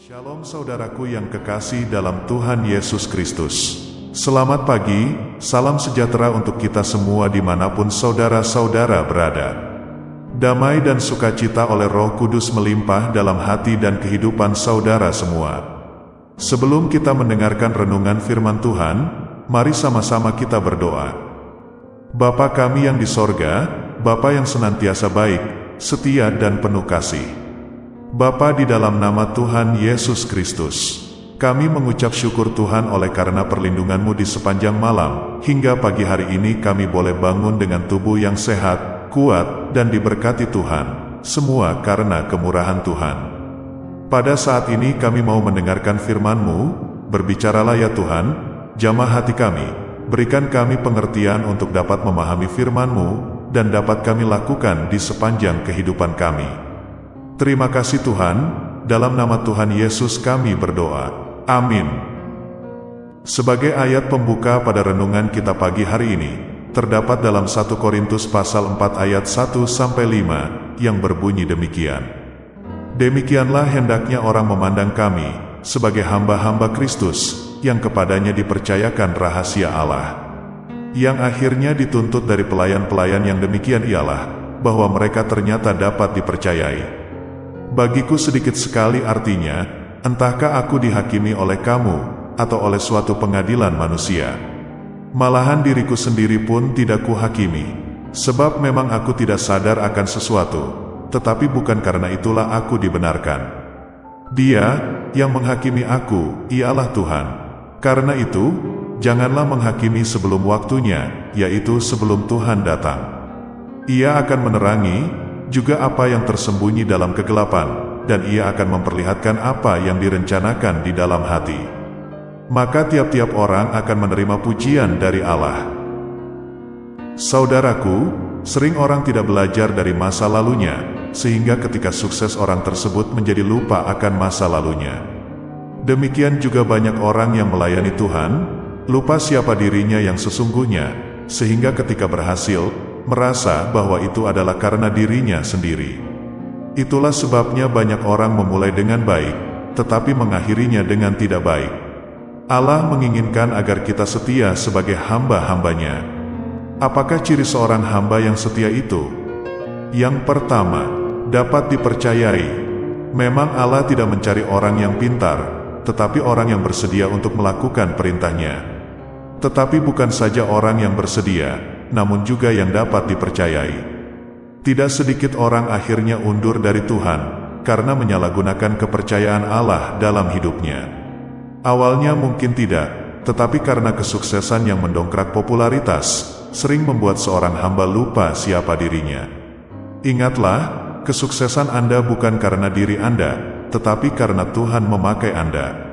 Shalom saudaraku yang kekasih dalam Tuhan Yesus Kristus. Selamat pagi, salam sejahtera untuk kita semua dimanapun saudara-saudara berada. Damai dan sukacita oleh Roh Kudus melimpah dalam hati dan kehidupan saudara semua. Sebelum kita mendengarkan renungan firman Tuhan, mari sama-sama kita berdoa. Bapa kami yang di sorga, Bapa yang senantiasa baik, setia dan penuh kasih. Bapa, di dalam nama Tuhan Yesus Kristus, kami mengucap syukur Tuhan oleh karena perlindungan-Mu di sepanjang malam, hingga pagi hari ini kami boleh bangun dengan tubuh yang sehat, kuat, dan diberkati Tuhan, semua karena kemurahan Tuhan. Pada saat ini kami mau mendengarkan firman-Mu, berbicaralah ya Tuhan, jamah hati kami, berikan kami pengertian untuk dapat memahami firman-Mu, dan dapat kami lakukan di sepanjang kehidupan kami. Terima kasih Tuhan, dalam nama Tuhan Yesus kami berdoa. Amin. Sebagai ayat pembuka pada renungan kita pagi hari ini, terdapat dalam 1 Korintus pasal 4 ayat 1-5, yang berbunyi demikian. Demikianlah hendaknya orang memandang kami, sebagai hamba-hamba Kristus, yang kepadanya dipercayakan rahasia Allah. Yang akhirnya dituntut dari pelayan-pelayan yang demikian ialah, bahwa mereka ternyata dapat dipercayai. Bagiku sedikit sekali artinya, entahkah aku dihakimi oleh kamu, atau oleh suatu pengadilan manusia. Malahan diriku sendiri pun tidak kuhakimi, sebab memang aku tidak sadar akan sesuatu, tetapi bukan karena itulah aku dibenarkan. Dia, yang menghakimi aku, ialah Tuhan. Karena itu, janganlah menghakimi sebelum waktunya, yaitu sebelum Tuhan datang. Ia akan menerangi juga apa yang tersembunyi dalam kegelapan, dan ia akan memperlihatkan apa yang direncanakan di dalam hati. Maka tiap-tiap orang akan menerima pujian dari Allah. Saudaraku, sering orang tidak belajar dari masa lalunya, sehingga ketika sukses orang tersebut menjadi lupa akan masa lalunya. Demikian juga banyak orang yang melayani Tuhan, lupa siapa dirinya yang sesungguhnya, sehingga ketika berhasil, merasa bahwa itu adalah karena dirinya sendiri. Itulah sebabnya banyak orang memulai dengan baik, tetapi mengakhirinya dengan tidak baik. Allah menginginkan agar kita setia sebagai hamba-hambanya. Apakah ciri seorang hamba yang setia itu? Yang pertama, dapat dipercayai. Memang Allah tidak mencari orang yang pintar, tetapi orang yang bersedia untuk melakukan perintahnya. Tetapi bukan saja orang yang bersedia, namun juga yang dapat dipercayai. Tidak sedikit orang akhirnya undur dari Tuhan, karena menyalahgunakan kepercayaan Allah dalam hidupnya. Awalnya mungkin tidak, tetapi karena kesuksesan yang mendongkrak popularitas, sering membuat seorang hamba lupa siapa dirinya. Ingatlah, kesuksesan Anda bukan karena diri Anda, tetapi karena Tuhan memakai Anda.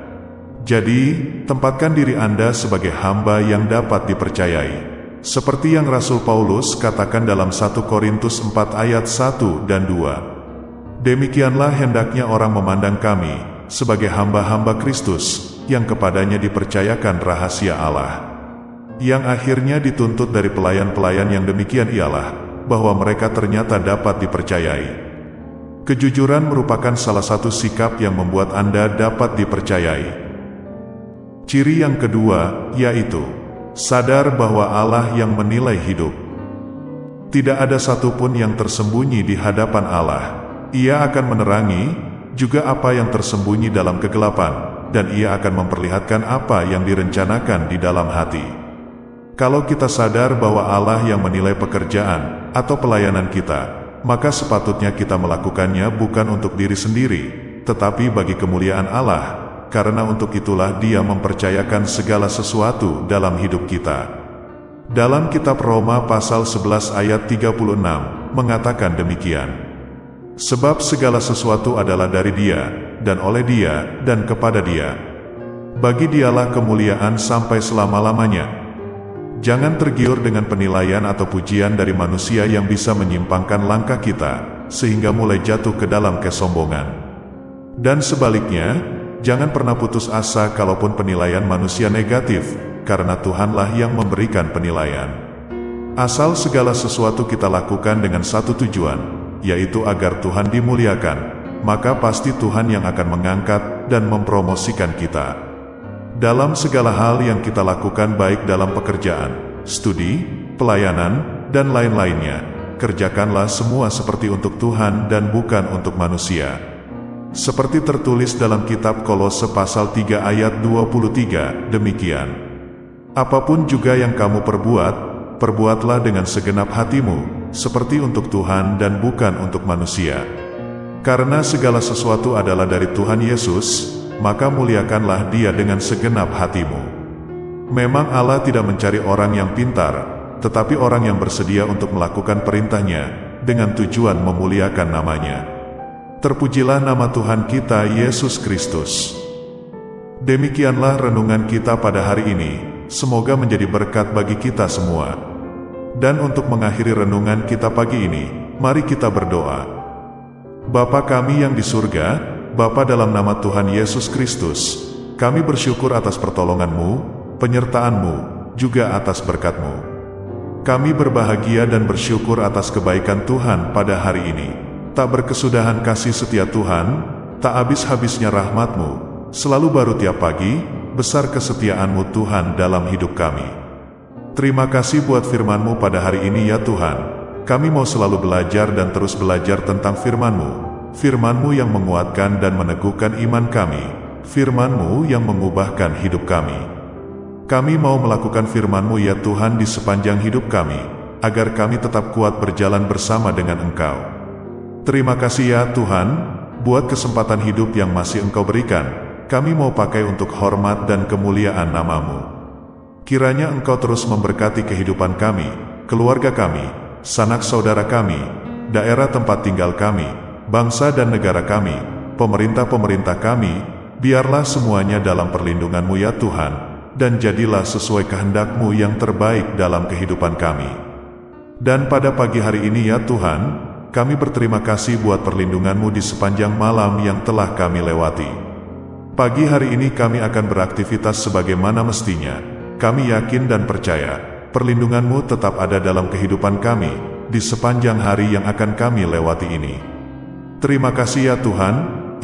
Jadi, tempatkan diri Anda sebagai hamba yang dapat dipercayai. Seperti yang Rasul Paulus katakan dalam 1 Korintus 4 ayat 1 dan 2. Demikianlah hendaknya orang memandang kami, sebagai hamba-hamba Kristus, yang kepadanya dipercayakan rahasia Allah. Yang akhirnya dituntut dari pelayan-pelayan yang demikian ialah, bahwa mereka ternyata dapat dipercayai. Kejujuran merupakan salah satu sikap yang membuat Anda dapat dipercayai. Ciri yang kedua, yaitu sadar bahwa Allah yang menilai hidup. Tidak ada satupun yang tersembunyi di hadapan Allah. Ia akan menerangi juga apa yang tersembunyi dalam kegelapan, dan ia akan memperlihatkan apa yang direncanakan di dalam hati. Kalau kita sadar bahwa Allah yang menilai pekerjaan atau pelayanan kita, maka sepatutnya kita melakukannya bukan untuk diri sendiri, tetapi bagi kemuliaan Allah. Karena untuk itulah Dia mempercayakan segala sesuatu dalam hidup kita. Dalam kitab Roma pasal 11 ayat 36, mengatakan demikian. Sebab segala sesuatu adalah dari Dia, dan oleh Dia, dan kepada Dia. Bagi Dialah kemuliaan sampai selama-lamanya. Jangan tergiur dengan penilaian atau pujian dari manusia yang bisa menyimpangkan langkah kita, sehingga mulai jatuh ke dalam kesombongan. Dan sebaliknya, jangan pernah putus asa kalaupun penilaian manusia negatif, karena Tuhanlah yang memberikan penilaian. Asal segala sesuatu kita lakukan dengan satu tujuan, yaitu agar Tuhan dimuliakan, maka pasti Tuhan yang akan mengangkat dan mempromosikan kita. Dalam segala hal yang kita lakukan, baik dalam pekerjaan, studi, pelayanan, dan lain-lainnya, kerjakanlah semua seperti untuk Tuhan dan bukan untuk manusia. Seperti tertulis dalam kitab Kolose pasal 3 ayat 23, demikian. Apapun juga yang kamu perbuat, perbuatlah dengan segenap hatimu, seperti untuk Tuhan dan bukan untuk manusia. Karena segala sesuatu adalah dari Tuhan Yesus, maka muliakanlah Dia dengan segenap hatimu. Memang Allah tidak mencari orang yang pintar, tetapi orang yang bersedia untuk melakukan perintahnya, dengan tujuan memuliakan namanya. Terpujilah nama Tuhan kita Yesus Kristus. Demikianlah renungan kita pada hari ini, semoga menjadi berkat bagi kita semua. Dan untuk mengakhiri renungan kita pagi ini, mari kita berdoa. Bapa kami yang di surga, Bapa, dalam nama Tuhan Yesus Kristus, kami bersyukur atas pertolongan-Mu, penyertaan-Mu, juga atas berkat-Mu. Kami berbahagia dan bersyukur atas kebaikan Tuhan pada hari ini. Tak berkesudahan kasih setia Tuhan, tak habis-habisnya rahmat-Mu, selalu baru tiap pagi, besar kesetiaan-Mu Tuhan dalam hidup kami. Terima kasih buat firman-Mu pada hari ini ya Tuhan. Kami mau selalu belajar dan terus belajar tentang firman-Mu. Firman-Mu yang menguatkan dan meneguhkan iman kami. Firman-Mu yang mengubahkan hidup kami. Kami mau melakukan firman-Mu ya Tuhan di sepanjang hidup kami, agar kami tetap kuat berjalan bersama dengan Engkau. Terima kasih ya Tuhan, buat kesempatan hidup yang masih Engkau berikan. Kami mau pakai untuk hormat dan kemuliaan nama-Mu. Kiranya Engkau terus memberkati kehidupan kami, keluarga kami, sanak saudara kami, daerah tempat tinggal kami, bangsa dan negara kami, pemerintah-pemerintah kami, biarlah semuanya dalam perlindungan-Mu ya Tuhan, dan jadilah sesuai kehendak-Mu yang terbaik dalam kehidupan kami. Dan pada pagi hari ini ya Tuhan, kami berterima kasih buat perlindungan-Mu di sepanjang malam yang telah kami lewati. Pagi hari ini kami akan beraktivitas sebagaimana mestinya. Kami yakin dan percaya perlindungan-Mu tetap ada dalam kehidupan kami, di sepanjang hari yang akan kami lewati ini. Terima kasih ya Tuhan,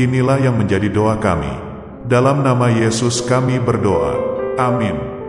inilah yang menjadi doa kami. Dalam nama Yesus kami berdoa. Amin.